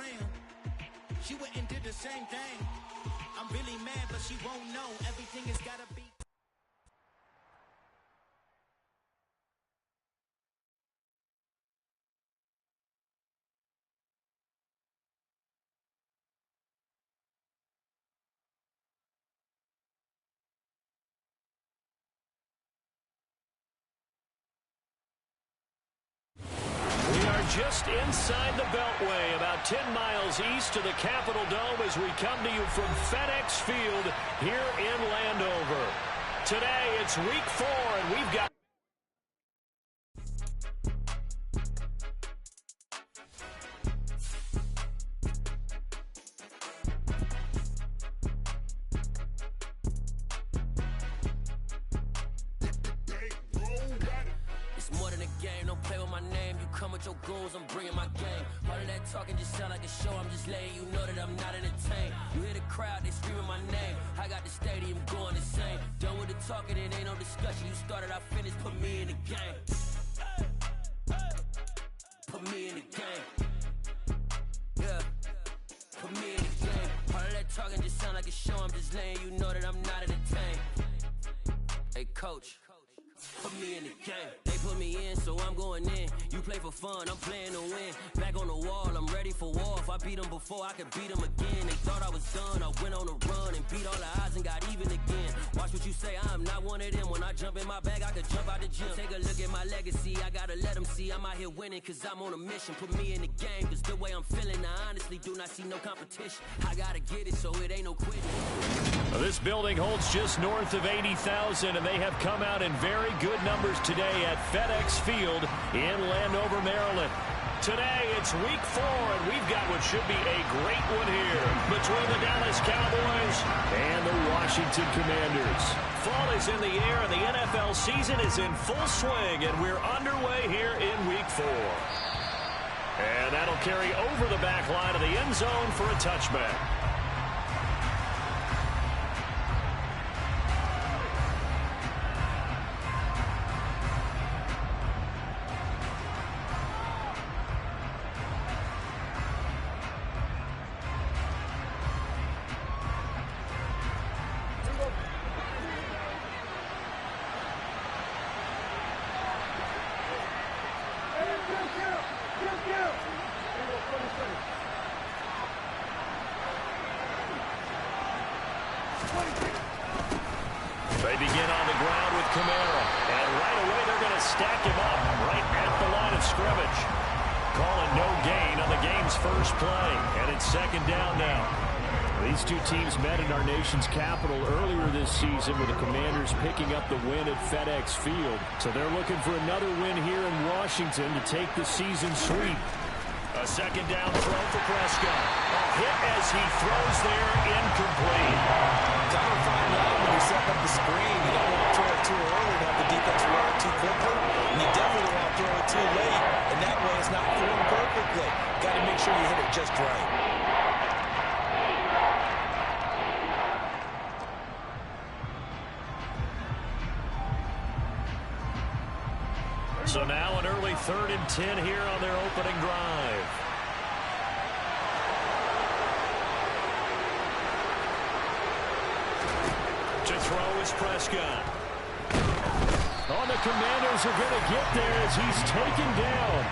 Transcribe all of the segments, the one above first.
slam. She went and did the same thing. I'm really mad, but she won't know. Everything has gotta be. Just inside the Beltway, about 10 miles east of the Capitol Dome as we come to you from FedEx Field here in Landover. Today, it's week 4, and we've got... Your goals, I'm bringing my game. All of that talking just sound like a show. I'm just letting you know that I'm not entertained. You hear the crowd, they screaming my name. I got the stadium going insane. Done with the talking, it ain't no discussion. You started, I finished, put me in the game. Put me in the game. Yeah, put me in the game. All of that talking just sound like a show. I'm just letting you know that I'm not entertained. Hey, coach. Put me in the game. They put me in, so I'm going in. You play for fun, I'm playing to win. Back on the wall, I'm ready for war. If I beat them before, I could beat them again. They thought I was done, I went on a run and beat all the odds and got even again. Watch what you say, I'm not one of them. When I jump in my bag, I could jump out the gym. Take a look at my legacy, I gotta let them see I'm out here winning, cause I'm on a mission. Put me in the game, cause the way I'm feeling, I honestly do not see no competition. I gotta get it, so it ain't no quitting. This building holds just north of 80,000, and they have come out in very good numbers today at FedEx Field in Landover, Maryland. Today, it's week 4, and we've got what should be a great one here between the Dallas Cowboys and the Washington Commanders. Fall is in the air, and the NFL season is in full swing, and we're underway here in week 4. And that'll carry over the back line of the end zone for a touchback. They begin on the ground with Kamara, and right away they're going to stack him up right at the line of scrimmage. Calling no gain on the game's first play, and it's second down now. These two teams met in our nation's capital earlier this season with the Commanders picking up the win at FedEx Field. So they're looking for another win here in Washington to take the season sweep. A second down throw for Prescott. A hit as he throws there, incomplete. Kind of fine line when you're setting up the screen. You don't want to throw it too early to have the defense react too quickly. And you definitely don't want to throw it too late. And that way it's not thrown perfectly. Got to make sure you hit it just right. So now an early 3rd and 10 here on their opening drive. To throw is Prescott. Oh, the Commanders are going to get there as he's taken down.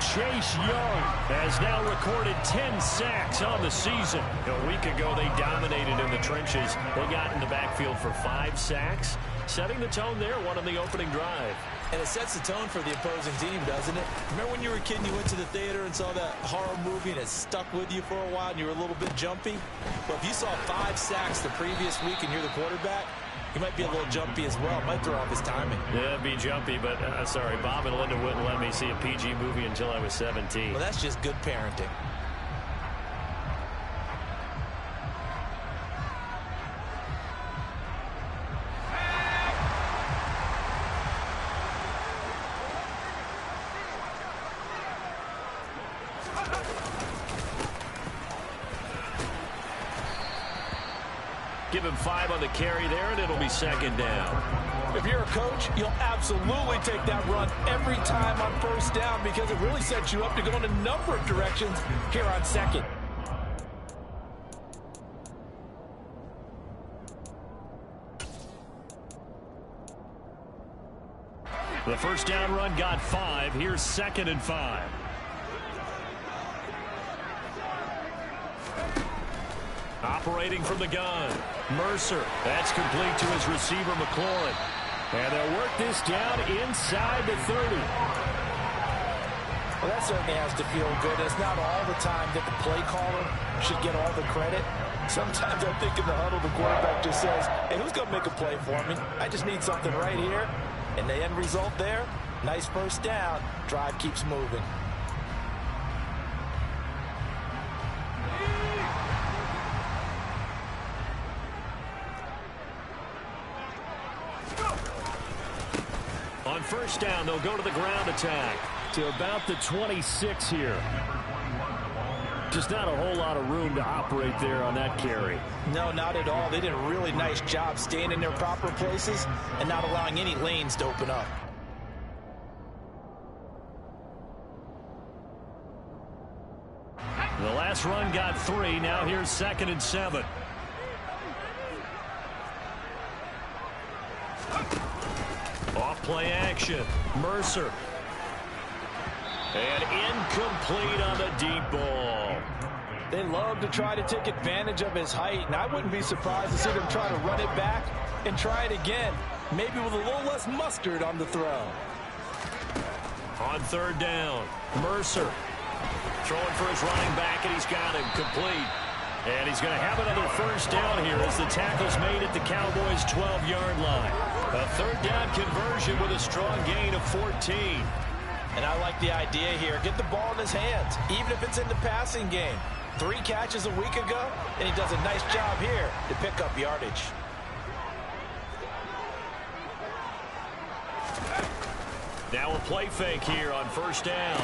Chase Young has now recorded 10 sacks on the season. A week ago, they dominated in the trenches. They got in the backfield for 5 sacks, setting the tone there, one on the opening drive. And it sets the tone for the opposing team, doesn't it? Remember when you were a kid and you went to the theater and saw that horror movie and it stuck with you for a while and you were a little bit jumpy? Well, if you saw 5 sacks the previous week and you're the quarterback, you might be a little jumpy as well. It might throw off his timing. Yeah, it'd be jumpy, but sorry, Bob and Linda wouldn't let me see a PG movie until I was 17. Well, that's just good parenting. Give him 5 on the carry there, and it'll be second down. If you're a coach, you'll absolutely take that run every time on first down because it really sets you up to go in a number of directions here on second. The first down run got 5. Here's 2nd and 5. Operating from the gun. Mercer. That's complete to his receiver, McLaurin. And they'll work this down inside the 30. Well, that certainly has to feel good. It's not all the time that the play caller should get all the credit. Sometimes I think in the huddle, the quarterback just says, hey, who's going to make a play for me? I just need something right here. And the end result there, nice first down. Drive keeps moving. On first down, they'll go to the ground attack to about the 26 here. Just not a whole lot of room to operate there on that carry. No, not at all. They did a really nice job staying in their proper places and not allowing any lanes to open up. The last run got 3. Now here's 2nd and 7. Off play action. Mercer. And incomplete on the deep ball. They love to try to take advantage of his height, and I wouldn't be surprised to see them try to run it back and try it again, maybe with a little less mustard on the throw. On third down, Mercer throwing for his running back, and he's got him complete. And he's going to have another first down here as the tackle's made at the Cowboys' 12-yard line. A third down conversion with a strong gain of 14. And I like the idea here. Get the ball in his hands, even if it's in the passing game. 3 catches a week ago, and he does a nice job here to pick up yardage. Now a play fake here on first down.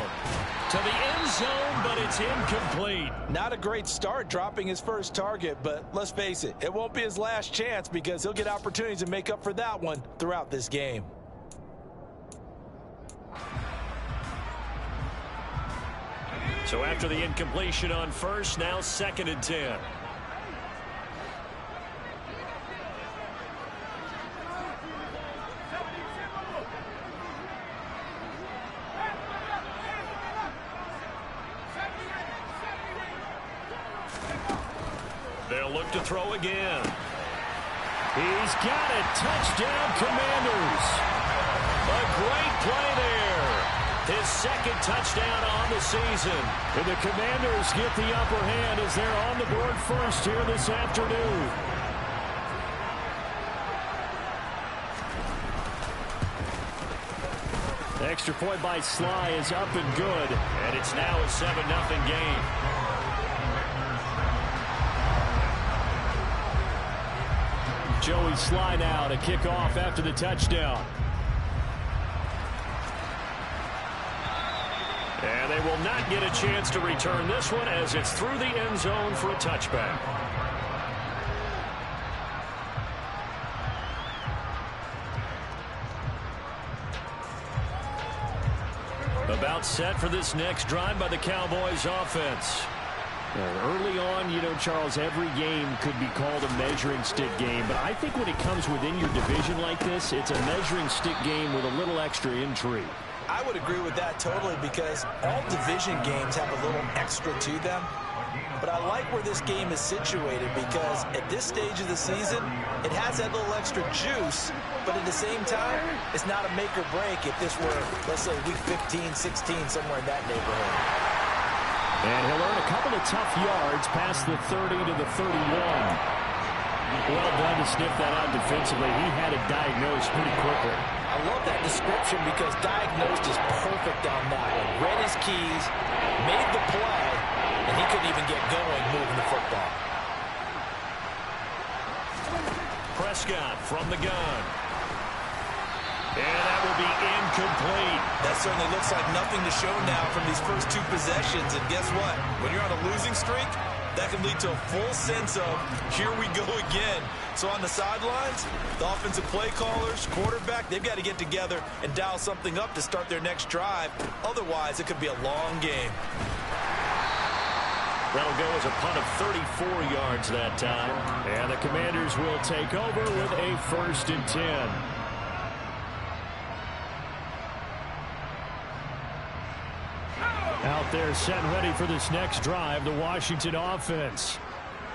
To the end zone, but it's incomplete. Not a great start dropping his first target, but let's face it, it won't be his last chance because he'll get opportunities to make up for that one throughout this game. So after the incompletion on first, now 2nd and 10. They'll look to throw again. He's got it. Touchdown, Commanders. A great play there. His 2nd touchdown on the season. And the Commanders get the upper hand as they're on the board first here this afternoon. The extra point by Sly is up and good. And it's now a 7-0 game. Joey Sly now to kick off after the touchdown. And they will not get a chance to return this one as it's through the end zone for a touchback. About set for this next drive by the Cowboys offense. Early on, you know, Charles, every game could be called a measuring stick game. But I think when it comes within your division like this, it's a measuring stick game with a little extra intrigue. I would agree with that totally because all division games have a little extra to them. But I like where this game is situated because at this stage of the season, it has that little extra juice. But at the same time, it's not a make or break if this were, let's say, week 15, 16, somewhere in that neighborhood. And he'll earn a couple of tough yards past the 30 to the 31. Well done to sniff that out defensively. He had it diagnosed pretty quickly. I love that description because diagnosed is perfect on that one. Read his keys, made the play, and he couldn't even get going moving the football. Prescott from the gun. And that will be incomplete. That certainly looks like nothing to show now from these first 2 possessions. And guess what? When you're on a losing streak, that can lead to a full sense of, here we go again. So on the sidelines, the offensive play callers, quarterback, they've got to get together and dial something up to start their next drive. Otherwise, it could be a long game. That'll go as a punt of 34 yards that time. And the Commanders will take over with a 1st and 10. Out there set and ready for this next drive, the Washington offense.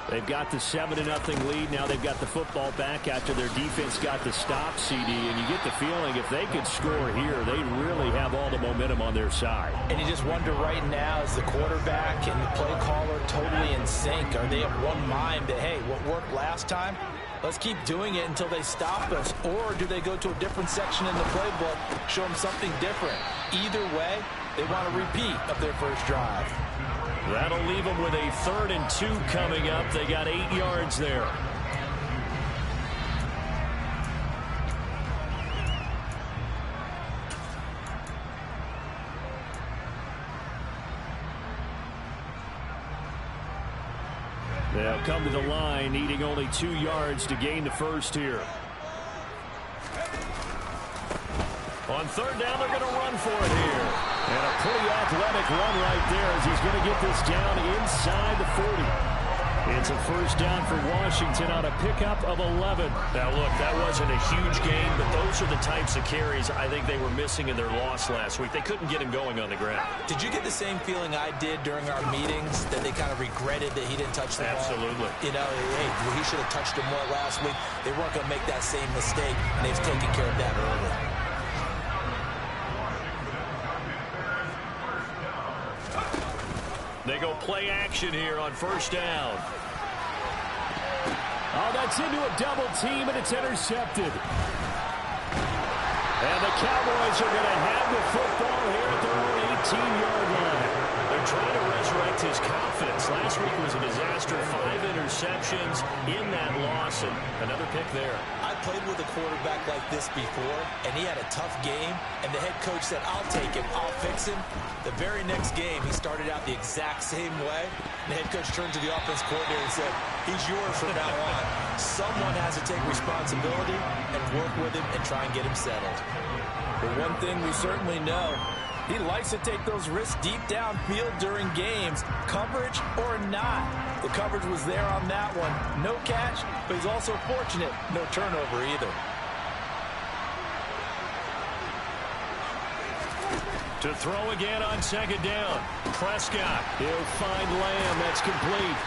They've got the 7-0 lead. Now they've got the football back after their defense got the stop, CD. And you get the feeling if they could score here, they really have all the momentum on their side. And you just wonder right now, is the quarterback and the play caller totally in sync? Are they of one mind that, hey, what worked last time, let's keep doing it until they stop us? Or do they go to a different section in the playbook, show them something different? Either way, they want a repeat of their first drive. That'll leave them with a 3rd and 2 coming up. They got 8 yards there. They'll come to the line, needing only 2 yards to gain the first here. On 3rd down, they're going to run for it here. And a pretty athletic run right there as he's going to get this down inside the 40. It's a 1st down for Washington on a pickup of 11. Now, look, that wasn't a huge gain, but those are the types of carries I think they were missing in their loss last week. They couldn't get him going on the ground. Did you get the same feeling I did during our meetings, that they kind of regretted that he didn't touch the ball? Absolutely. You know, hey, he should have touched it more last week. They weren't going to make that same mistake, and they've taken care of that early. They go play action here on 1st down. Oh, that's into a double team, and it's intercepted. And the Cowboys are going to have the football here at their own 18-yard line. They're trying to resurrect his confidence. Last week was a disaster. 5 interceptions in that loss, and another pick there. I played with a quarterback like this before, and he had a tough game, and the head coach said, I'll take him, I'll fix him. The very next game, he started out the exact same way. The head coach turned to the offense coordinator and said, he's yours from now on. Someone has to take responsibility and work with him and try and get him settled. But one thing we certainly know, he likes to take those risks deep downfield during games, coverage or not. The coverage was there on that one. No catch, but he's also fortunate. No turnover either. To throw again on 2nd down. Prescott. He'll find Lamb. That's complete.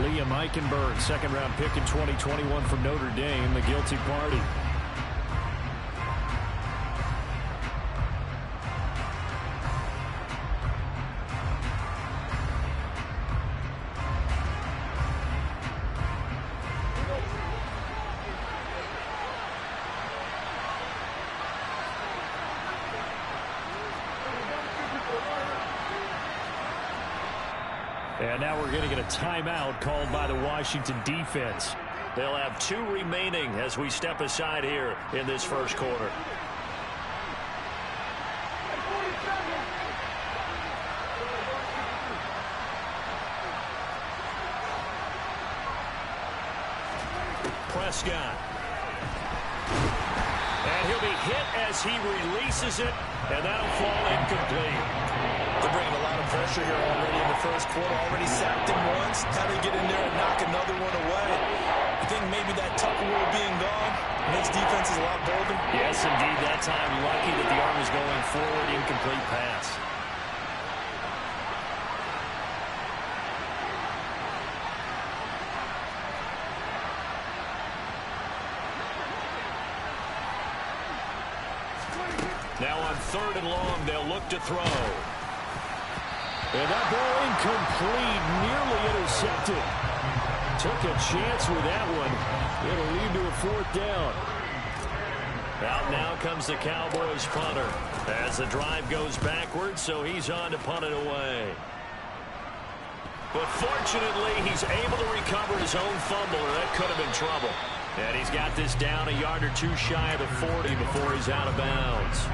Liam Eichenberg, 2nd-round pick in 2021 from Notre Dame, the guilty party. And now we're going to get a timeout called by the Washington defense. They'll have 2 remaining as we step aside here in this 1st quarter. Prescott. And he'll be hit as he releases it, and that'll fall incomplete. They're bringing a lot of pressure here already in the 1st quarter. Already sacked him once. How do they get in there and knock another one away? You think maybe that tuck rule being gone makes defenses a lot bolder? Yes, indeed. That time, lucky that the arm was going forward. Incomplete pass. Now on 3rd and long, they'll look to throw. And that ball incomplete, nearly intercepted. Took a chance with that one. It'll lead to a 4th down. Out now comes the Cowboys punter as the drive goes backwards, so he's on to punt it away. But fortunately, he's able to recover his own fumble, or that could have been trouble. And he's got this down a yard or 2 shy of the 40 before he's out of bounds.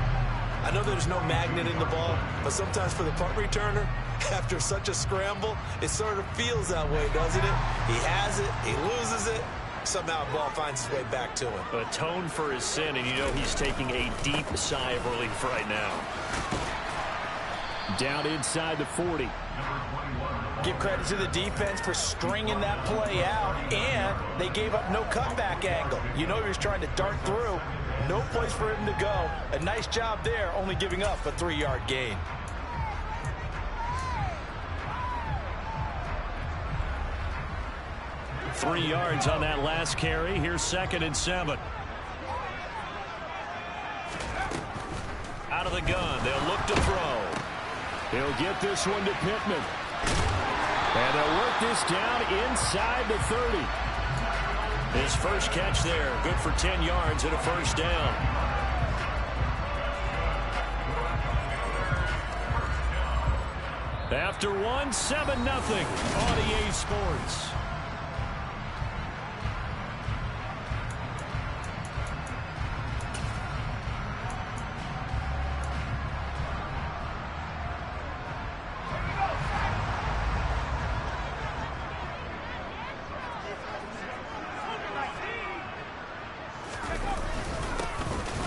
I know there's no magnet in the ball, but sometimes for the punt returner, after such a scramble, it sort of feels that way, doesn't it? He has it, he loses it, somehow the ball finds its way back to him. Atone for his sin, and you know he's taking a deep sigh of relief right now. Down inside the 40. Give credit to the defense for stringing that play out, and they gave up no cutback angle. You know he was trying to dart through. No place for him to go. A nice job there, only giving up a 3-yard gain. Three yards on that last carry. Here's 2nd and 7. Out of the gun. They'll look to throw. He'll get this one to Pittman. And they'll work this down inside the 30. His first catch there. Good for 10 yards and a first down. After one, 7-0 on EA Sports.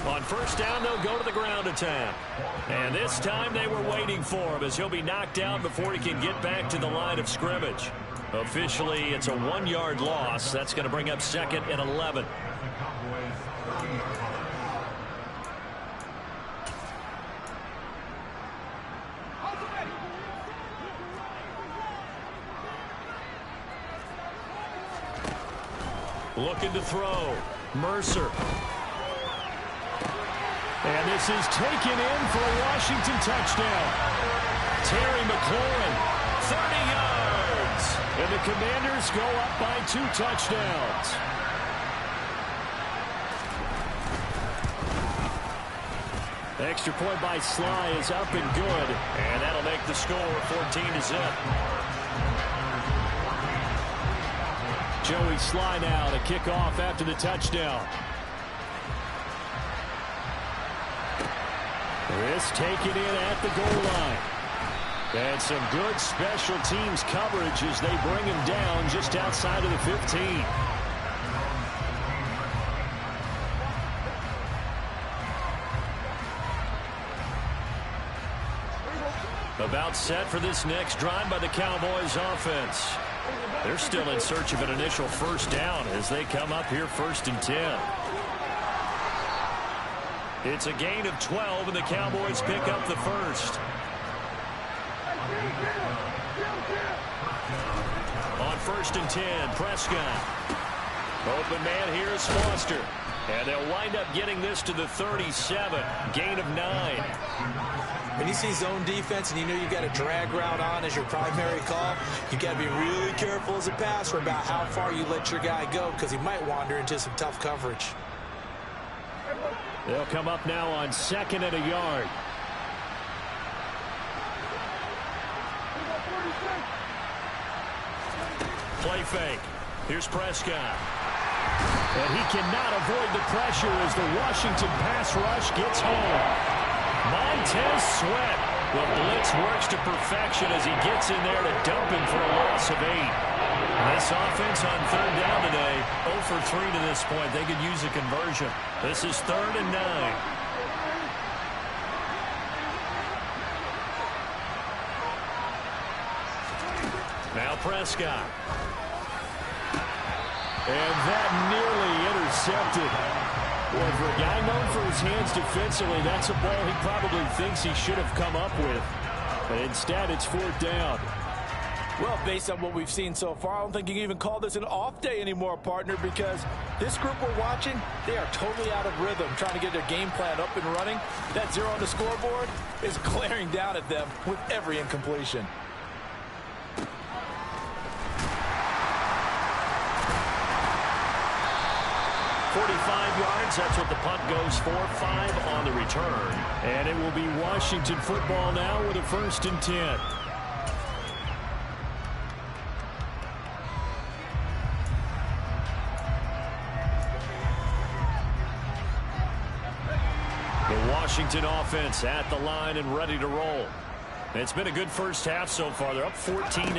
On first down, they'll go to the ground attack. And this time they were waiting for him as he'll be knocked down before he can get back to the line of scrimmage. Officially, it's a 1-yard loss. That's going to bring up 2nd and 11. Looking to throw. Mercer. And this is taken in for a Washington touchdown. Terry McLaurin, 30 yards. And the Commanders go up by 2 touchdowns. Extra point by Sly is up and good. And that'll make the score 14-0. Joey Sly now to kick off after the touchdown. This taken in at the goal line. And some good special teams coverage as they bring him down just outside of the 15. About set for this next drive by the Cowboys offense. They're still in search of an initial first down as they come up here 1st and 10. It's a gain of 12, and the Cowboys pick up the first. On 1st and 10, Prescott. Open man here is Foster. And they'll wind up getting this to the 37. Gain of 9. When you see zone defense and you know you've got a drag route on as your primary call, you've got to be really careful as a passer about how far you let your guy go because he might wander into some tough coverage. They'll come up now on 2nd and a yard. Play fake. Here's Prescott. And he cannot avoid the pressure as the Washington pass rush gets home. Montez Sweat. The blitz works to perfection as he gets in there to dump him for a loss of 8. This offense on 3rd down today, 0 for 3 to this point. They could use a conversion. This is 3rd and 9. Now Prescott. And that nearly intercepted. Well, for a guy known for his hands defensively, that's a ball he probably thinks he should have come up with. But instead, it's 4th down. Well, based on what we've seen so far, I don't think you can even call this an off day anymore, partner, because this group we're watching, they are totally out of rhythm, trying to get their game plan up and running. That 0 on the scoreboard is glaring down at them with every incompletion. Yards. That's what the punt goes for. 5 on the return. And it will be Washington football now with a 1st and 10. Washington offense at the line and ready to roll. It's been a good first half so far. They're up 14-0.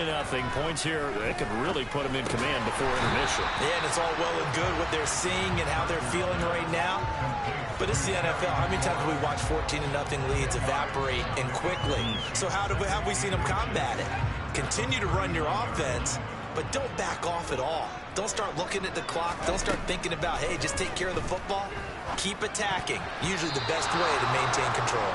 Points here, they could really put them in command before intermission. Yeah, and it's all well and good what they're seeing and how they're feeling right now. But it's the NFL. How many times have we watched 14-0 leads evaporate and quickly? So how have we seen them combat it? Continue to run your offense, but don't back off at all. Don't start looking at the clock. Don't start thinking about, hey, just take care of the football. Keep attacking. Usually the best way to maintain control.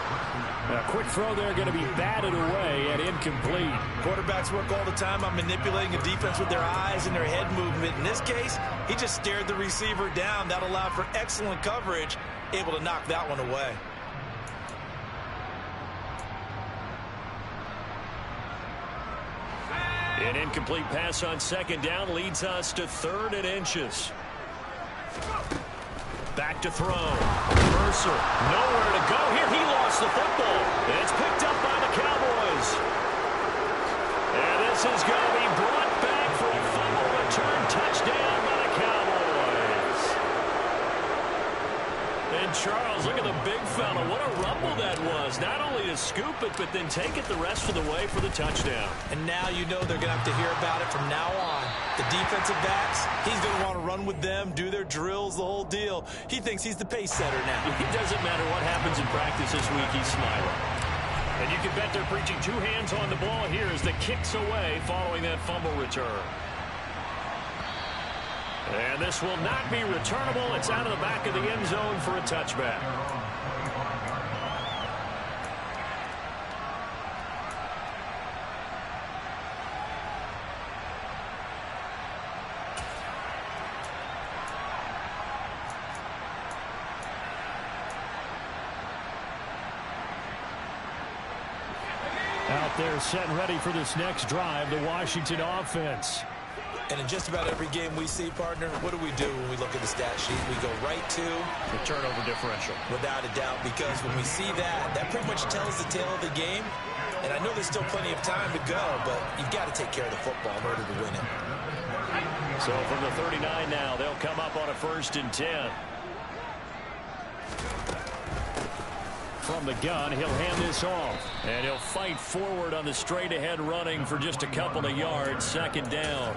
A quick throw there going to be batted away and incomplete. Quarterbacks work all the time on manipulating a defense with their eyes and their head movement. In this case, he just stared the receiver down. That allowed for excellent coverage, able to knock that one away. An incomplete pass on second down leads us to 3rd and inches. Back to throw. Mercer, nowhere to go here. He lost the football. And it's picked up by the Cowboys. And this is going to be brought back for a fumble return touchdown by the Cowboys. And Charles, look at the big fella. What a rumble that was. Not only to scoop it, but then take it the rest of the way for the touchdown. And now you know they're going to have to hear about it from now on. The defensive backs, he's going to want to run with them, do their drills, the whole deal. He thinks he's the pace setter now. It doesn't matter what happens in practice this week, he's smiling. And you can bet they're preaching 2 hands on the ball here as the kicks away following that fumble return. And this will not be returnable. It's out of the back of the end zone for a touchback. Out there set and ready for this next drive, the Washington offense. And in just about every game we see, partner, what do we do when we look at the stat sheet? We go right to the turnover differential. Without a doubt, because when we see that, that pretty much tells the tale of the game. And I know there's still plenty of time to go, but you've got to take care of the football in order to win it. So from the 39 now, they'll come up on a 1st and 10. From the gun, he'll hand this off. And he'll fight forward on the straight-ahead running for just a couple of yards. 2nd down.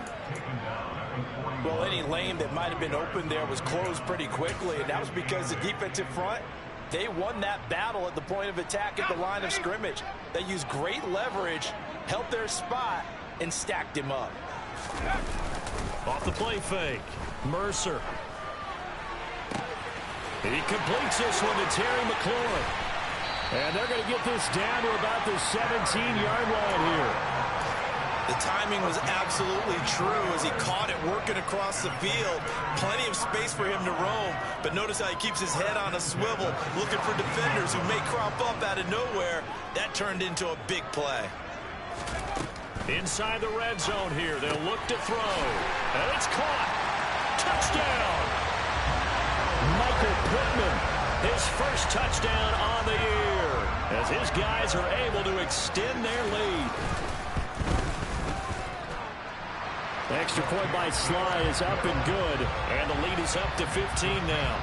Well, any lane that might have been open there was closed pretty quickly, and that was because the defensive front, they won that battle at the point of attack at the line of scrimmage. They used great leverage, held their spot, and stacked him up. Off the play fake. Mercer. He completes this one to Terry McLaurin. And they're going to get this down to about the 17-yard line here. The timing was absolutely true as he caught it working across the field. Plenty of space for him to roam, but notice how he keeps his head on a swivel, looking for defenders who may crop up out of nowhere. That turned into a big play. Inside the red zone here, they'll look to throw. And it's caught. Touchdown. Michael Pittman. His first touchdown on the year as his guys are able to extend their lead. The extra point by Sly is up and good, and the lead is up to 15 now.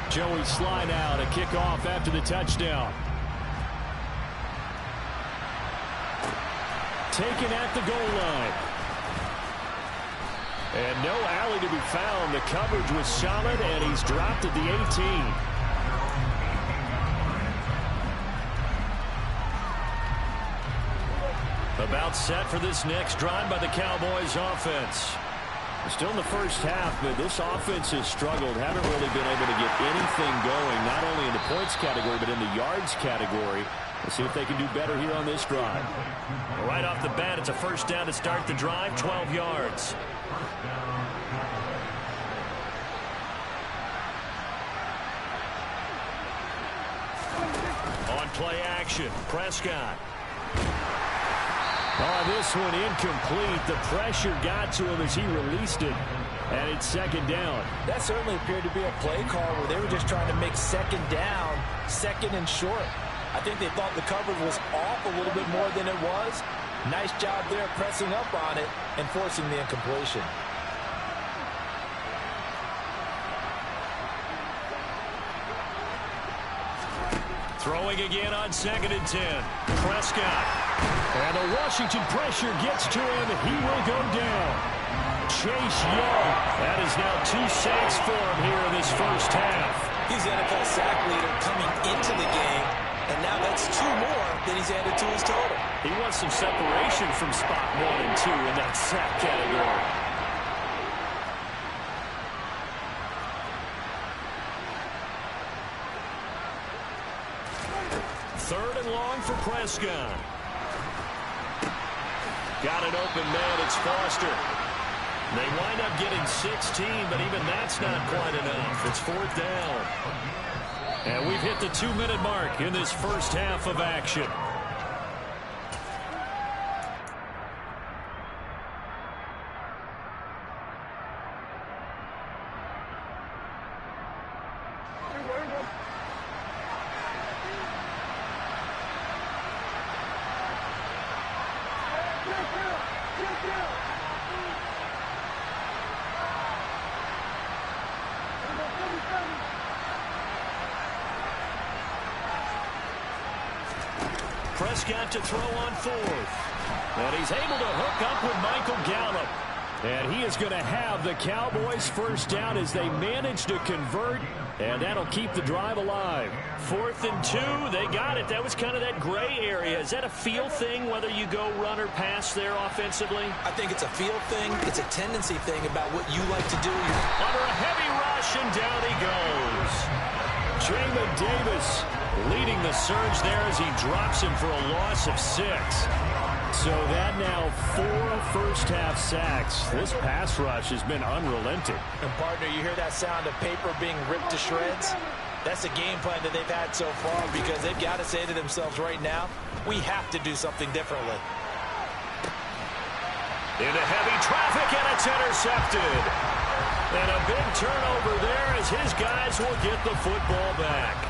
Joey Sly now to kick off after the touchdown. Taken at the goal line. And no alley to be found. The coverage was solid, and he's dropped at the 18. About set for this next drive by the Cowboys offense. Still in the first half, but this offense has struggled. Haven't really been able to get anything going, not only in the points category, but in the yards category. Let's see if they can do better here on this drive. Right off the bat, it's a 1st down to start the drive, 12 yards. On play action, Prescott. Oh, this one incomplete. The pressure got to him as he released it. And it's 2nd down. That certainly appeared to be a play call where they were just trying to make 2nd down, 2nd and short. I think they thought the coverage was off a little bit more than it was. Nice job there pressing up on it and forcing the incompletion. Throwing again on 2nd and 10. Prescott. And the Washington pressure gets to him. He will go down. Chase Young. That is now 2 sacks for him here in this first half. He's the NFL sack leader coming into the game, and now that's 2 more than he's added to his total. He wants some separation from spot 1 and 2 in that sack category. Third and long for Prescott. Got an open man. It's Foster. They wind up getting 16, but even that's not quite enough. It's 4th down. And we've hit the 2-minute mark in this first half of action. Prescott to throw on 4th. And he's able to hook up with Michael Gallup. And he is going to have the Cowboys first down as they manage to convert. And that'll keep the drive alive. 4th and 2. They got it. That was kind of that gray area. Is that a feel thing, whether you go run or pass there offensively? I think it's a feel thing. It's a tendency thing about what you like to do. Under a heavy rush, and down he goes. Jamin Davis leading the surge there as he drops him for a loss of 6. So that now 4 first-half sacks. This pass rush has been unrelenting. And, partner, you hear that sound of paper being ripped to shreds? That's the game plan that they've had so far because they've got to say to themselves right now, we have to do something differently. Into heavy traffic, and it's intercepted. And a big turnover there as his guys will get the football back.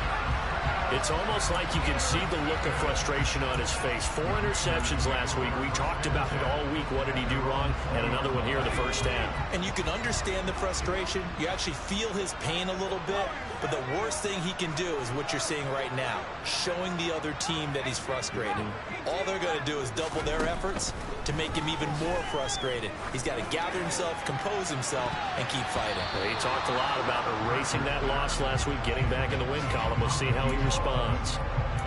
It's almost like you can see the look of frustration on his face. 4 interceptions last week. We talked about it all week. What did he do wrong? And another one here in the first half. And you can understand the frustration. You actually feel his pain a little bit. But the worst thing he can do is what you're seeing right now, showing the other team that he's frustrated. All they're going to do is double their efforts to make him even more frustrated. He's got to gather himself, compose himself, and keep fighting. He talked a lot about erasing that loss last week, getting back in the win column. We'll see how he responds.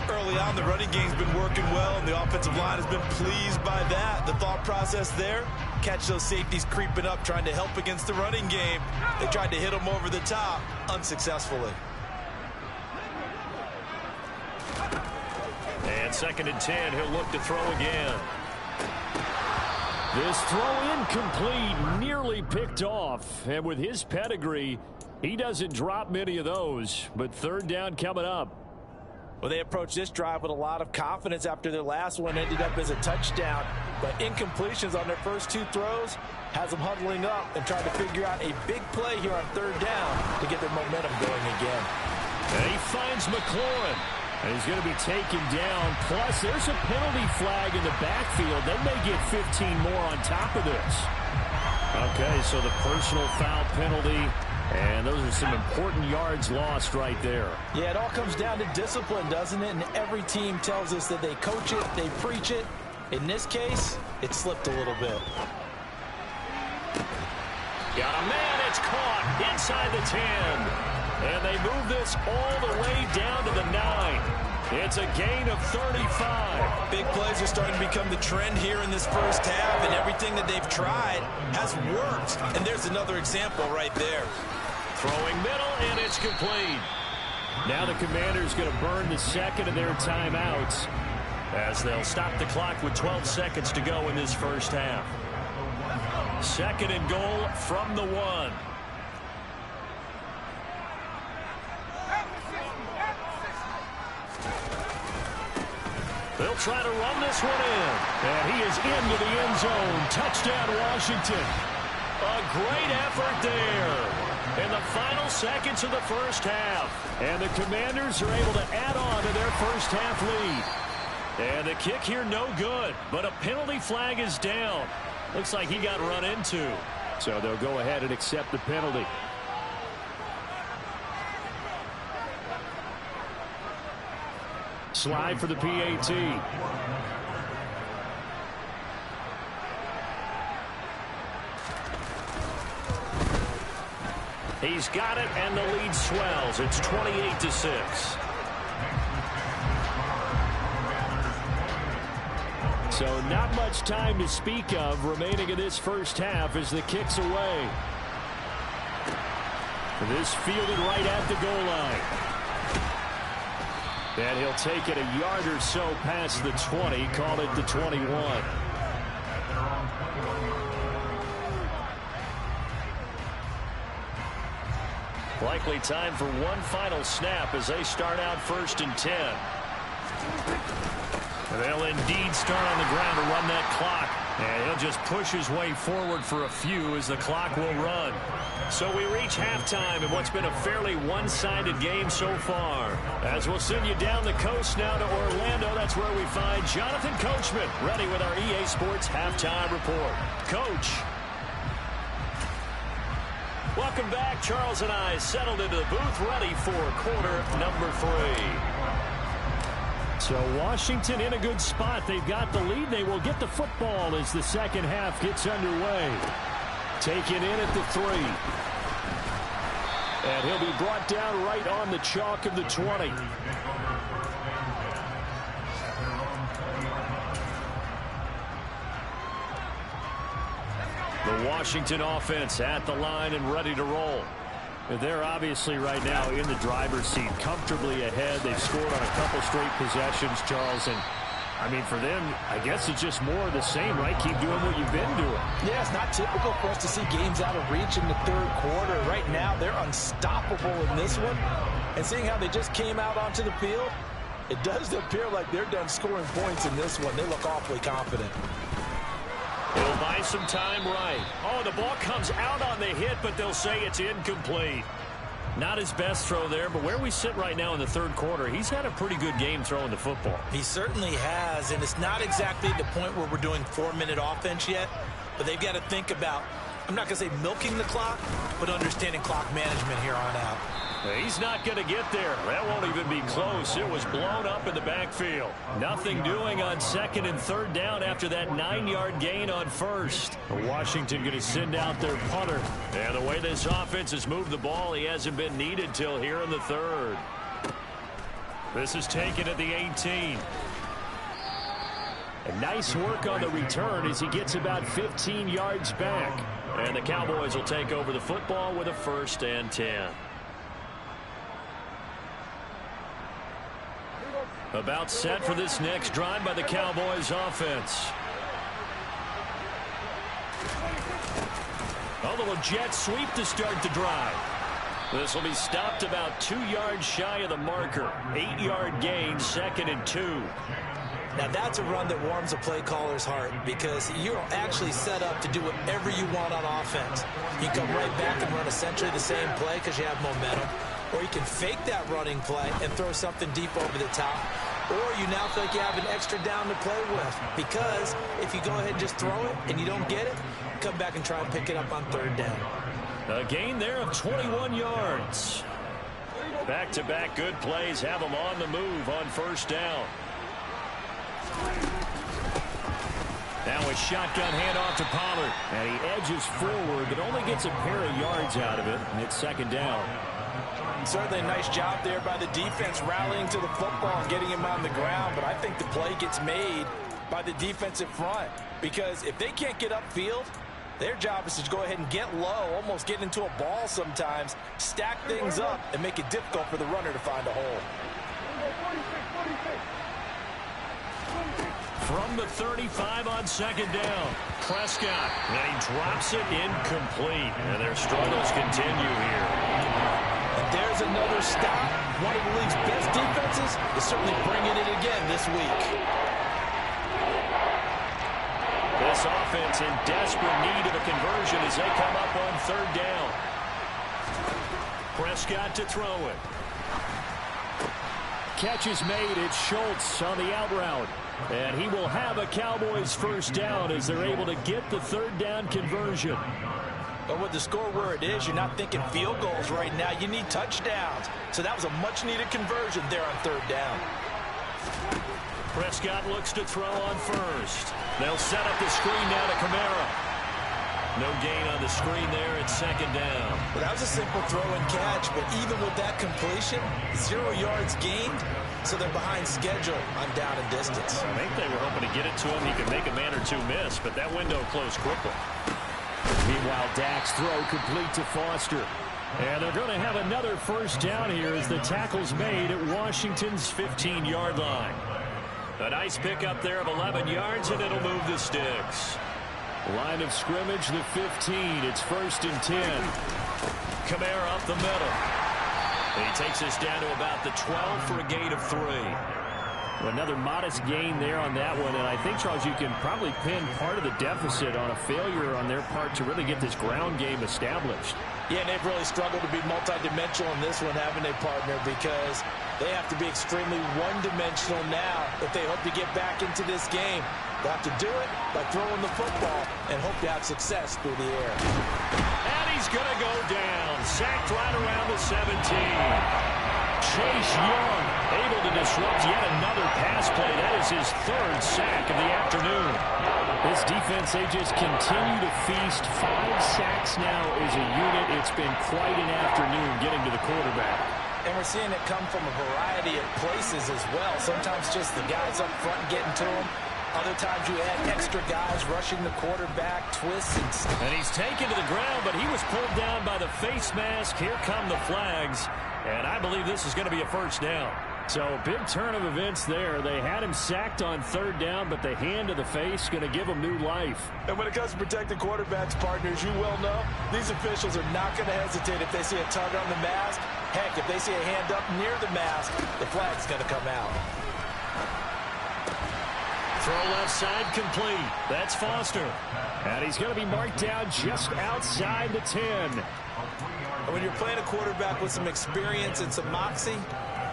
Early on, the running game's been working well, and the offensive line has been pleased by that. The thought process there, catch those safeties creeping up, trying to help against the running game. They tried to hit him over the top, unsuccessfully. And 2nd and 10, he'll look to throw again. This throw incomplete, nearly picked off. And with his pedigree, he doesn't drop many of those. But 3rd down coming up. Well, they approached this drive with a lot of confidence after their last one ended up as a touchdown. But incompletions on their first 2 throws has them huddling up and trying to figure out a big play here on 3rd down to get their momentum going again. And he finds McLaurin. And he's going to be taken down. Plus, there's a penalty flag in the backfield. They may get 15 more on top of this. Okay, so the personal foul penalty. And those are some important yards lost right there. Yeah, it all comes down to discipline, doesn't it? And every team tells us that they coach it, they preach it. In this case, it slipped a little bit. Got a man, it's caught inside the 10. And they move this all the way down to the 9. It's a gain of 35. Big plays are starting to become the trend here in this first half, and everything that they've tried has worked. And there's another example right there. Throwing middle, and it's complete. Now the Commanders going to burn the second of their timeouts as they'll stop the clock with 12 seconds to go in this first half. 2nd and goal from the 1. They'll try to run this one in. And he is into the end zone. Touchdown, Washington. A great effort there in the final seconds of the first half. And the Commanders are able to add on to their first half lead. And the kick here no good. But a penalty flag is down. Looks like he got run into. So they'll go ahead and accept the penalty. slide for the PAT. He's got it, and the lead swells. It's 28-6. So not much time to speak of remaining in this first half as the kick's away. This fielded right at the goal line. And he'll take it a yard or so past the 20, call it the 21. Likely time for one final snap as they start out 1st and 10. They'll indeed start on the ground to run that clock. And he'll just push his way forward for a few as the clock will run. So we reach halftime in what's been a fairly one-sided game so far. As we'll send you down the coast now to Orlando, that's where we find Jonathan Coachman ready with our EA Sports Halftime Report. Coach. Welcome back. Charles and I settled into the booth ready for quarter number 3. So Washington in a good spot. They've got the lead. They will get the football as the second half gets underway. Taken in at the 3. And he'll be brought down right on the chalk of the 20. The Washington offense at the line and ready to roll. They're obviously right now in the driver's seat, comfortably ahead. They've scored on a couple straight possessions, Charles. And, I mean, for them, I guess it's just more of the same, right? Keep doing what you've been doing. Yeah, it's not typical for us to see games out of reach in the third quarter. Right now, they're unstoppable in this one. And seeing how they just came out onto the field, it does appear like they're done scoring points in this one. They look awfully confident. He'll buy some time right. Oh, the ball comes out on the hit, but they'll say it's incomplete. Not his best throw there, but where we sit right now in the third quarter, he's had a pretty good game throwing the football. He certainly has, and it's not exactly the point where we're doing 4-minute offense yet, but they've got to think about, I'm not going to say milking the clock, but understanding clock management here on out. He's not going to get there. That won't even be close. It was blown up in the backfield. Nothing doing on 2nd and 3rd down after that 9-yard gain on 1st. Washington going to send out their punter. And the way this offense has moved the ball, he hasn't been needed till here in the 3rd. This is taken at the 18. And nice work on the return as he gets about 15 yards back. And the Cowboys will take over the football with a 1st and 10. About set for this next drive by the Cowboys offense. A little jet sweep to start the drive. This will be stopped about 2 yards shy of the marker. 8-yard gain, 2nd and 2. Now that's a run that warms a play caller's heart because you're actually set up to do whatever you want on offense. You can come right back and run essentially the same play because you have momentum. Or you can fake that running play and throw something deep over the top. Or you now feel like you have an extra down to play with. Because if you go ahead and just throw it and you don't get it, come back and try and pick it up on 3rd down. A gain there of 21 yards. Back-to-back good plays have them on the move on 1st down. Now a shotgun handoff to Pollard. And he edges forward, but only gets a pair of yards out of it. And it's 2nd down. Certainly a nice job there by the defense rallying to the football and getting him on the ground. But I think the play gets made by the defensive front. Because if they can't get upfield, their job is to go ahead and get low, almost get into a ball sometimes, stack things up, and make it difficult for the runner to find a hole. From the 35 on 2nd down, Prescott, and he drops it incomplete. And their struggles continue here. And there's another stop. One of the league's best defenses is certainly bringing it again this week. This offense in desperate need of a conversion as they come up on 3rd down. Prescott to throw it. Catch is made. It's Schultz on the out route. And he will have a Cowboys 1st down as they're able to get the 3rd down conversion. But with the score where it is, you're not thinking field goals right now. You need touchdowns. So that was a much-needed conversion there on 3rd down. Prescott looks to throw on first. They'll set up the screen now to Kamara. No gain on the screen there. It's second down. Well, that was a simple throw and catch, but even with that completion, 0 yards gained, so they're behind schedule on down and distance. I think they were hoping to get it to him. He could make a man or two miss, but that window closed quickly. Meanwhile, Dak's throw complete to Foster. And they're going to have another first down here as the tackle's made at Washington's 15-yard line. A nice pickup there of 11 yards, and it'll move the sticks. Line of scrimmage, the 15. It's 1st and 10. Kamara up the middle. He takes us down to about the 12 for a gain of 3. Another modest gain there on that one, and I think, Charles, you can probably pin part of the deficit on a failure on their part to really get this ground game established. Yeah, and they've really struggled to be multidimensional in this one, haven't they, partner? Because they have to be extremely one-dimensional now if they hope to get back into this game. They'll have to do it by throwing the football and hope to have success through the air. And he's going to go down. Sacked right around the 17. Chase Young able to disrupt yet another pass play. That is his 3rd sack of the afternoon. This defense, they just continue to feast. 5 sacks now as a unit. It's been quite an afternoon getting to the quarterback. And we're seeing it come from a variety of places as well. Sometimes just the guys up front getting to him. Other times you add extra guys rushing the quarterback, twists and stuff. And he's taken to the ground, but he was pulled down by the face mask. Here come the flags. And I believe this is going to be a first down. So, big turn of events there. They had him sacked on 3rd down, but the hand to the face going to give him new life. And when it comes to protecting quarterbacks, partners, you well know, these officials are not going to hesitate if they see a tug on the mask. Heck, if they see a hand up near the mask, the flag's going to come out. Throw left side complete. That's Foster. And he's going to be marked down just outside the 10. And when you're playing a quarterback with some experience and some moxie,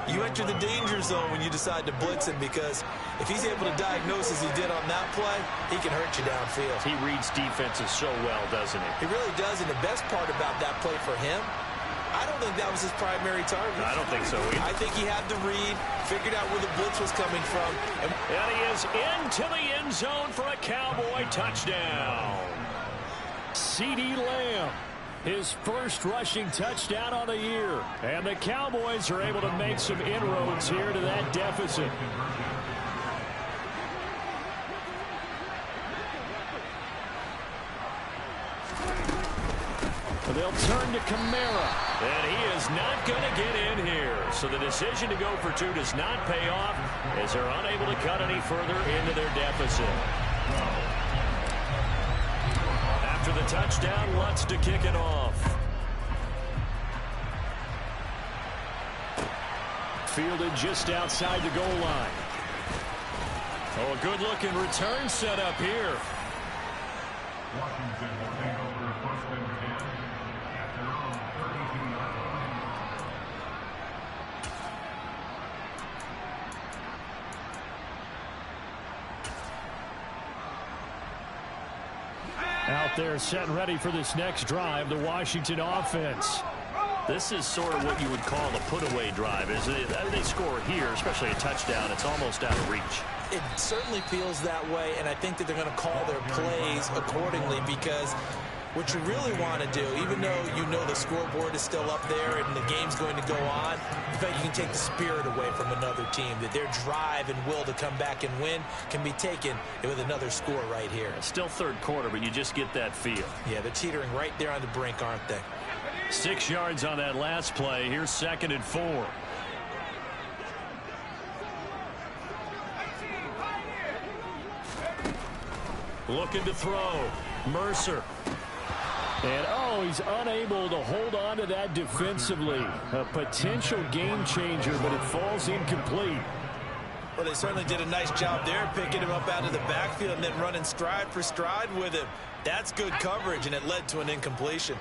you enter the danger zone when you decide to blitz him, because if he's able to diagnose as he did on that play, he can hurt you downfield. He reads defenses so well, doesn't he? He really does, and the best part about that play for him, I don't think that was his primary target. I don't think so either. I think he had the read, figured out where the blitz was coming from. And he is into the end zone for a Cowboy touchdown. CeeDee Lamb, his 1st rushing touchdown on the year. And the Cowboys are able to make some inroads here to that deficit. They'll turn to Kamara. And he is not going to get in here. So the decision to go for 2 does not pay off as they're unable to cut any further into their deficit. After the touchdown, Lutz to kick it off. Fielded just outside the goal line. Oh, a good-looking return set up here. Washington will take over 1st and 10 at their own 32-yard line. Out there set and ready for this next drive, the Washington offense. This is sort of what you would call a put-away drive. As they score here, especially a touchdown, it's almost out of reach. It certainly feels that way, and I think that they're going to call their plays accordingly, because what you really want to do, even though you know the scoreboard is still up there and the game's going to go on, in fact, you can take the spirit away from another team, that their drive and will to come back and win can be taken with another score right here. Still 3rd quarter, but you just get that feel. Yeah, they're teetering right there on the brink, aren't they? 6 yards on that last play. Here's 2nd and 4. Looking to throw. Mercer. And, oh, he's unable to hold on to that defensively. A potential game changer, but it falls incomplete. Well, they certainly did a nice job there, picking him up out of the backfield and then running stride for stride with him. That's good coverage, and it led to an incompletion.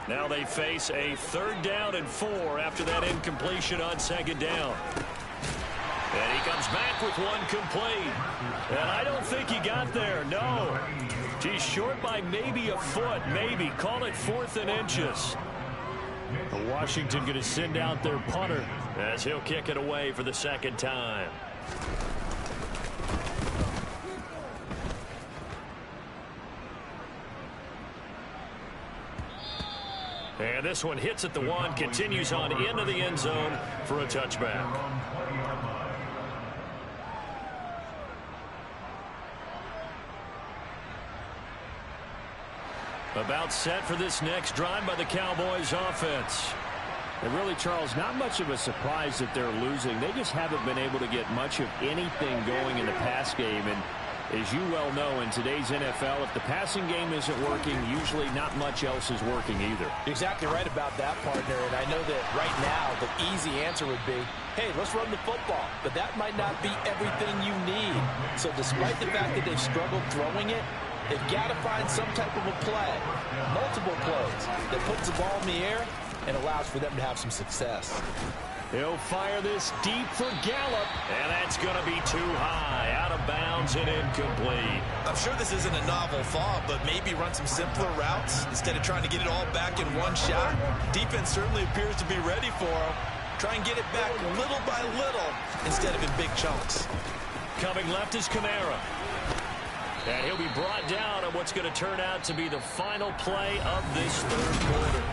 Now they face a 3rd down and 4 after that incompletion on 2nd down. And he comes back with one complete. And I don't think he got there, no. He's short by maybe a foot, maybe. Call it 4th and inches. Washington going to send out their punter as he'll kick it away for the 2nd time. And this one hits at the 1, continues on into the end zone for a touchback. About set for this next drive by the Cowboys offense. And really, Charles, not much of a surprise that they're losing. They just haven't been able to get much of anything going in the pass game. And as you well know, in today's NFL, if the passing game isn't working, usually not much else is working either. Exactly right about that, partner. And I know that right now the easy answer would be, hey, let's run the football. But that might not be everything you need. So despite the fact that they've struggled throwing it, they've got to find some type of a play, multiple plays, that puts the ball in the air and allows for them to have some success. He'll fire this deep for Gallup, and that's going to be too high, out of bounds and incomplete. I'm sure this isn't a novel thought, but maybe run some simpler routes instead of trying to get it all back in one shot. Defense certainly appears to be ready for him. Try and get it back little by little instead of in big chunks. Coming left is Kamara. And he'll be brought down on what's going to turn out to be the final play of this third quarter.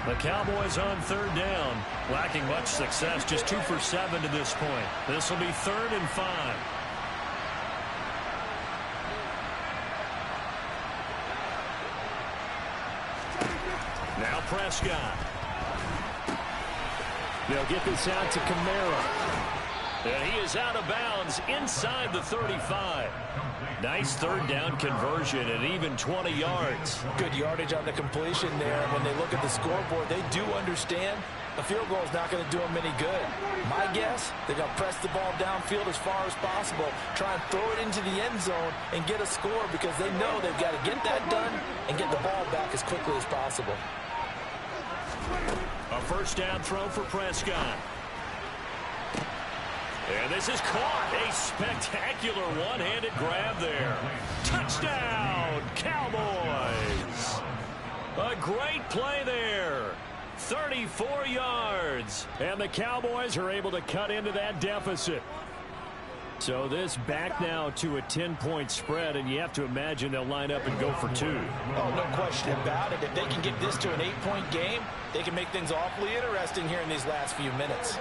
The Cowboys on third down, lacking much success, just 2 for 7 to this point. This will be 3rd and 5. Now Prescott. They'll get this out to Kamara. And he is out of bounds inside the 35. Nice third down conversion and even 20 yards. Good yardage on the completion there. When they look at the scoreboard, they do understand a field goal is not going to do them any good. My guess, they're going to press the ball downfield as far as possible, try and throw it into the end zone and get a score because they know they've got to get that done and get the ball back as quickly as possible. A first down throw for Prescott. And this is caught. A spectacular one-handed grab there. Touchdown, Cowboys. A great play there. 34 yards. And the Cowboys are able to cut into that deficit. So this back now to a 10-point spread, and you have to imagine they'll line up and go for 2. Oh, no question about it. If they can get this to an 8-point game, they can make things awfully interesting here in these last few minutes.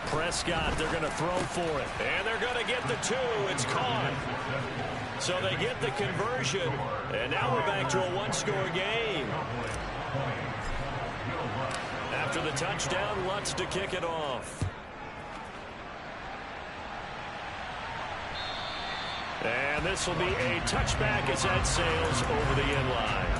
Prescott, they're going to throw for it. And they're going to get the 2. It's caught. So they get the conversion. And now we're back to a one-score game. After the touchdown, Lutz to kick it off. And this will be a touchback as that sails over the end line.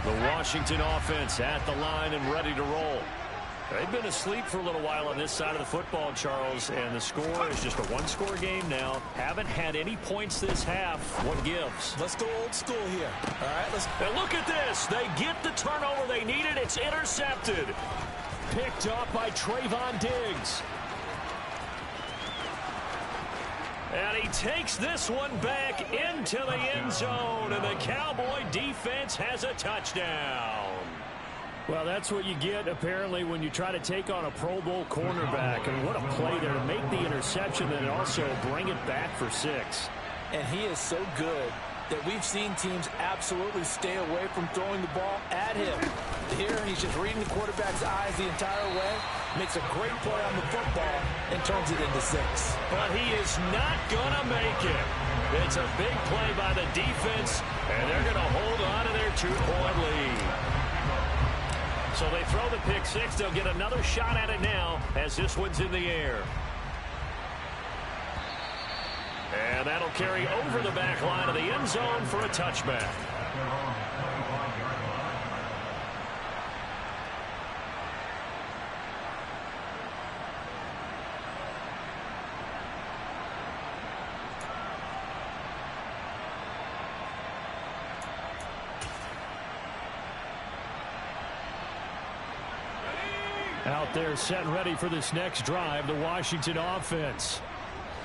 The Washington offense at the line and ready to roll. They've been asleep for a little while on this side of the football, Charles, and the score is just a one-score game now. Haven't had any points this half. What gives? Let's go old school here. All right, let's. And look at this. They get the turnover they needed. It's intercepted. Picked up by Trayvon Diggs. And he takes this one back into the end zone, and the Cowboy defense has a touchdown. Well, that's what you get, apparently, when you try to take on a Pro Bowl cornerback. And what a play there to make the interception and also bring it back for 6. And he is so good that we've seen teams absolutely stay away from throwing the ball at him. Here, he's just reading the quarterback's eyes the entire way, makes a great play on the football, and turns it into 6. But he is not going to make it. It's a big play by the defense, and they're going to hold on to their 2-point lead. So they throw the pick 6. They'll get another shot at it now as this one's in the air. And that'll carry over the back line of the end zone for a touchback. Out there set and ready for this next drive, the Washington offense.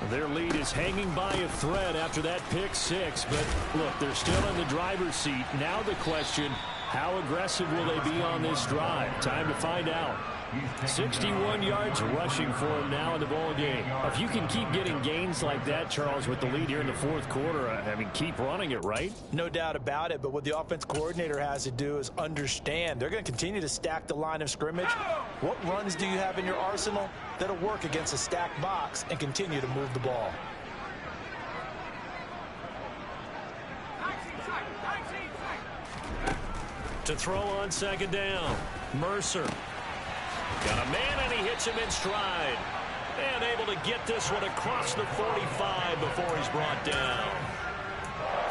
Their lead is hanging by a thread after that pick six, but look, they're still in the driver's seat. Now the question, how aggressive will they be on this drive? Time to find out. 61 yards rushing for him now in the ball game. If you can keep getting gains like that, Charles, with the lead here in the fourth quarter, I mean, keep running it, right? No doubt about it, but what the offense coordinator has to do is understand they're going to continue to stack the line of scrimmage. What runs do you have in your arsenal that'll work against a stacked box and continue to move the ball? To throw on second down, Mercer. Got a man, and he hits him in stride. And able to get this one across the 45 before he's brought down.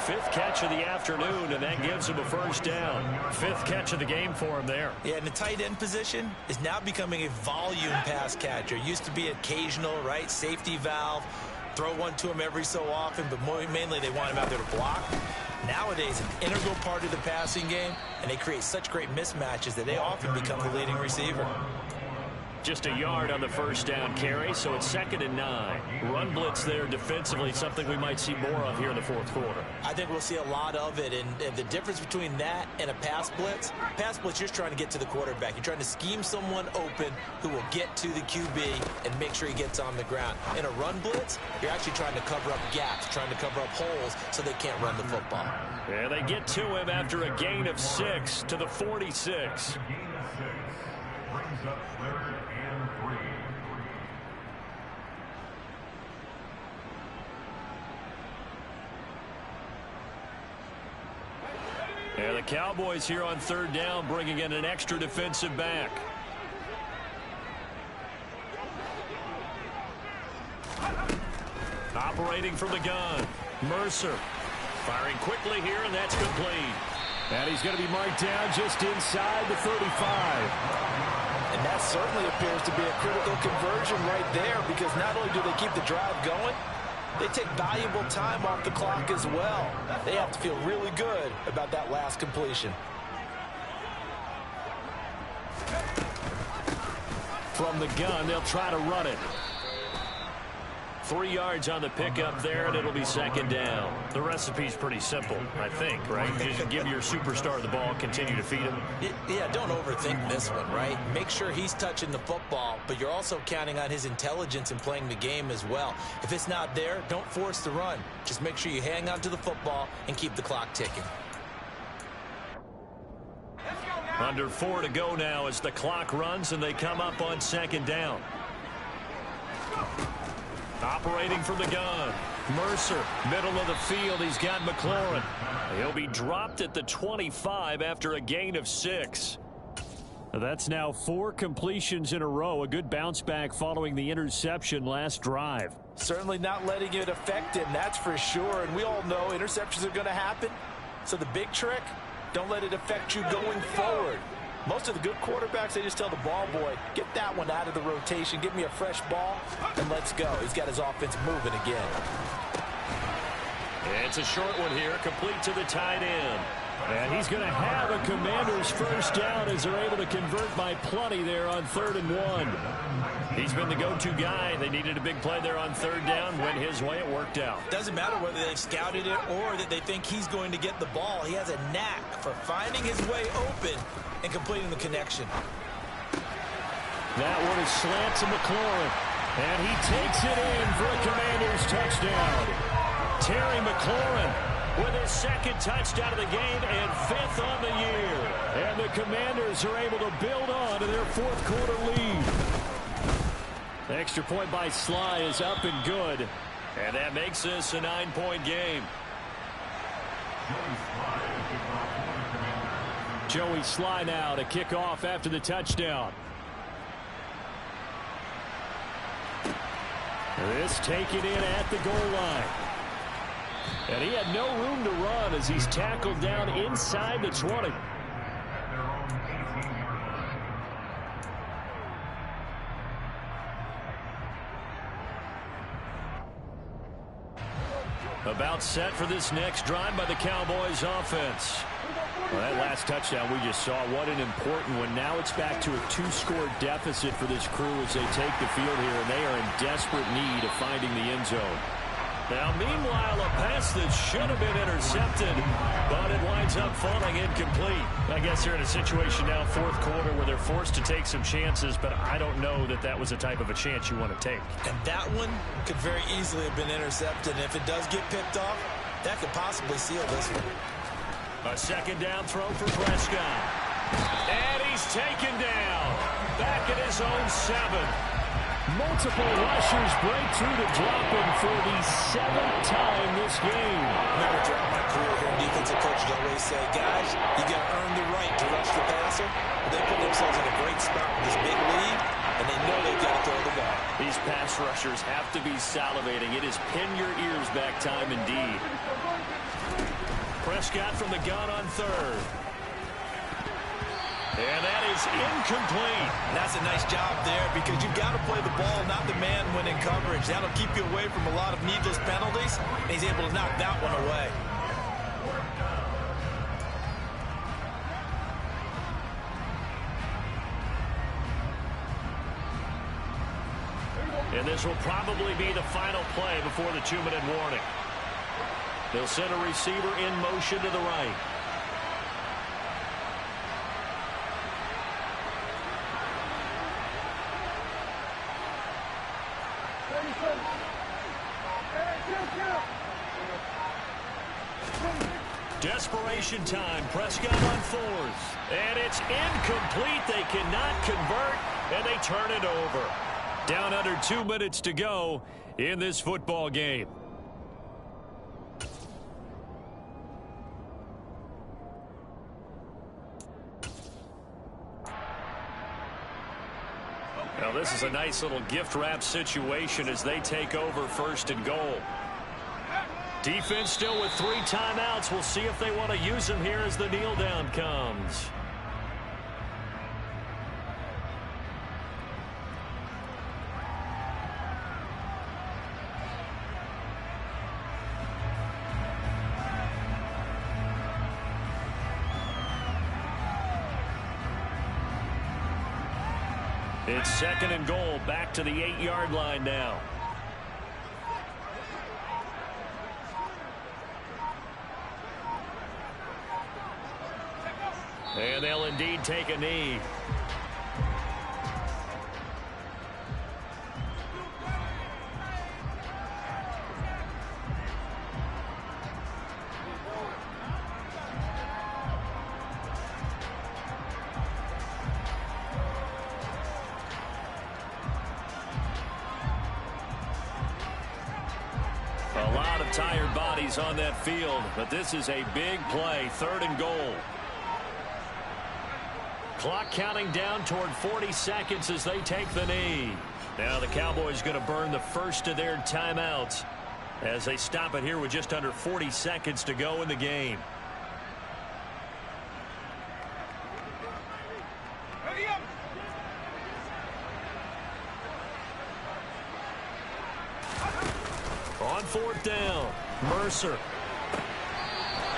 Fifth catch of the afternoon, and that gives him a first down. Fifth catch of the game for him there. Yeah, and the tight end position is now becoming a volume pass catcher. Used to be occasional, right? Safety valve. Throw one to him every so often, but mainly they want him out there to block. Nowadays, an integral part of the passing game, and they create such great mismatches that they often become the leading receiver. Just a yard on the first down carry, so it's 2nd and 9. Run blitz there defensively, something we might see more of here in the fourth quarter. I think we'll see a lot of it, and the difference between that and a pass blitz, you're just trying to get to the quarterback. You're trying to scheme someone open who will get to the QB and make sure he gets on the ground. In a run blitz, you're actually trying to cover up gaps, trying to cover up holes so they can't run the football. Yeah, they get to him after a gain of 6 to the 46. Brings up 3rd and 3. Yeah, the Cowboys here on 3rd down, bringing in an extra defensive back. Operating from the gun, Mercer. Firing quickly here, and that's complete. And he's going to be marked down just inside the 35. And that certainly appears to be a critical conversion right there, because not only do they keep the drive going, they take valuable time off the clock as well. They have to feel really good about that last completion. From the gun, they'll try to run it. 3 yards on the pickup there, and it'll be 2nd down. The recipe's pretty simple, I think, right? Just give your superstar the ball, continue to feed him. Yeah, don't overthink this one, right? Make sure he's touching the football, but you're also counting on his intelligence in playing the game as well. If it's not there, don't force the run. Just make sure you hang on to the football and keep the clock ticking. Under 4 to go now as the clock runs, and they come up on 2nd down. Operating from the gun, Mercer, middle of the field. He's got McLaurin. He'll be dropped at the 25 after a gain of 6. That's now 4 completions in a row. A good bounce back following the interception last drive. Certainly not letting it affect him, that's for sure. And we all know interceptions are going to happen. So the big trick, don't let it affect you going forward. Most of the good quarterbacks, they just tell the ball boy, get that one out of the rotation, give me a fresh ball, and let's go. He's got his offense moving again. It's a short one here, complete to the tight end. And he's going to have a Commanders first down as they're able to convert by plenty there on 3rd and 1. He's been the go-to guy. They needed a big play there on 3rd down. Went his way. It worked out. Doesn't matter whether they've scouted it or that they think he's going to get the ball. He has a knack for finding his way open and completing the connection. That one is slant to McLaurin. And he takes it in for a Commanders touchdown. Terry McLaurin with his 2nd touchdown of the game and 5th on the year. And the Commanders are able to build on to their 4th quarter lead. The extra point by Sly is up and good. And that makes this a 9-point game. Joey Sly now to kick off after the touchdown. This taken in at the goal line. And he had no room to run as he's tackled down inside the 20. About set for this next drive by the Cowboys offense. Well, that last touchdown we just saw, what an important one. Now it's back to a 2-score deficit for this crew as they take the field here, and they are in desperate need of finding the end zone. Now, meanwhile, a pass that should have been intercepted, but it winds up falling incomplete. I guess they're in a situation now, fourth quarter, where they're forced to take some chances, but I don't know that that was the type of a chance you want to take. And that one could very easily have been intercepted. And if it does get picked off, that could possibly seal this one. A second down throw for Prescott. And he's taken down. Back at his own 7. Multiple rushers break through to drop him for the 7th time this game. Remember throughout my career here, defensive coaches always say, guys, you got to earn the right to rush the passer. They put themselves in a great spot with this big lead, and they know they've got to throw the ball. These pass rushers have to be salivating. It is pin your ears back time indeed. Prescott from the gun on third. And that is incomplete. That's a nice job there because you've got to play the ball, not the man when in coverage. That'll keep you away from a lot of needless penalties, and he's able to knock that one away. And this will probably be the final play before the 2-minute warning. They'll send a receiver in motion to the right. Desperation time. Prescott on fourth. And it's incomplete. They cannot convert, and they turn it over. Down under 2 minutes to go in this football game. Now this is a nice little gift wrap situation as they take over 1st and goal. Defense still with 3 timeouts. We'll see if they want to use them here as the kneel down comes. It's 2nd and goal, back to the 8-yard line now. And they'll indeed take a knee. A lot of tired bodies on that field, but this is a big play, 3rd and goal. Clock counting down toward 40 seconds as they take the knee. Now the Cowboys going to burn the first of their timeouts as they stop it here with just under 40 seconds to go in the game. On 4th down, Mercer.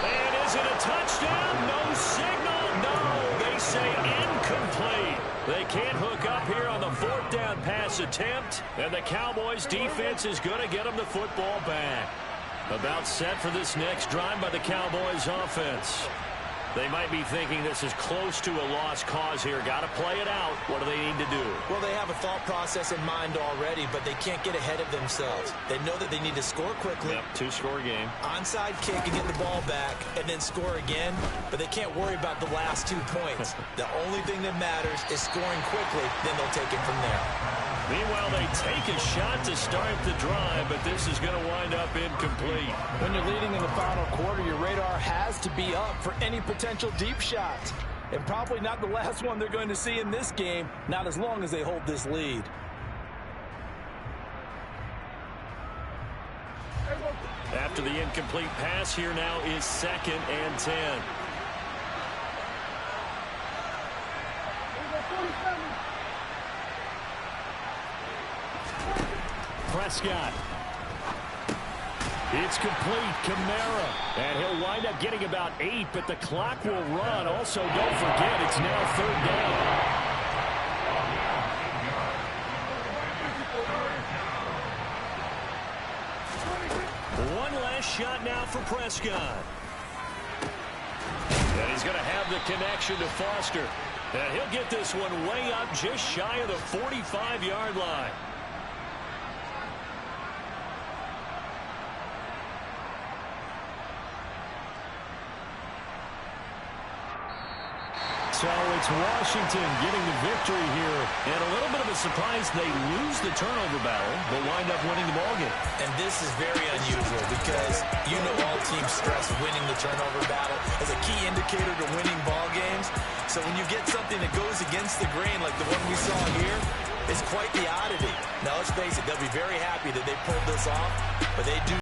And is it a touchdown? No signal. No, they say incomplete. They can't hook up here on the 4th down pass attempt. And the Cowboys defense is going to get them the football back. About set for this next drive by the Cowboys offense. They might be thinking this is close to a lost cause here. Got to play it out. What do they need to do? Well, they have a thought process in mind already, but they can't get ahead of themselves. They know that they need to score quickly. Yep, 2-score game. Onside kick and get the ball back and then score again, but they can't worry about the last 2 points. The only thing that matters is scoring quickly, then they'll take it from there. Meanwhile, they take a shot to start the drive, but this is going to wind up incomplete. When you're leading in the final quarter, your radar has to be up for any potential deep shots. And probably not the last one they're going to see in this game, not as long as they hold this lead. After the incomplete pass, here now is 2nd and 10. Prescott. It's complete. Kamara. And he'll wind up getting about 8, but the clock will run. Also, don't forget, it's now 3rd down. One last shot now for Prescott. And he's going to have the connection to Foster. And he'll get this one way up just shy of the 45-yard line. So it's Washington getting the victory here. And a little bit of a surprise, they lose the turnover battle, but wind up winning the ballgame. And this is very unusual because you know all teams stress winning the turnover battle as a key indicator to winning ball games. So when you get something that goes against the grain like the one we saw here, it's quite the oddity. Now let's face it, they'll be very happy that they pulled this off, but they do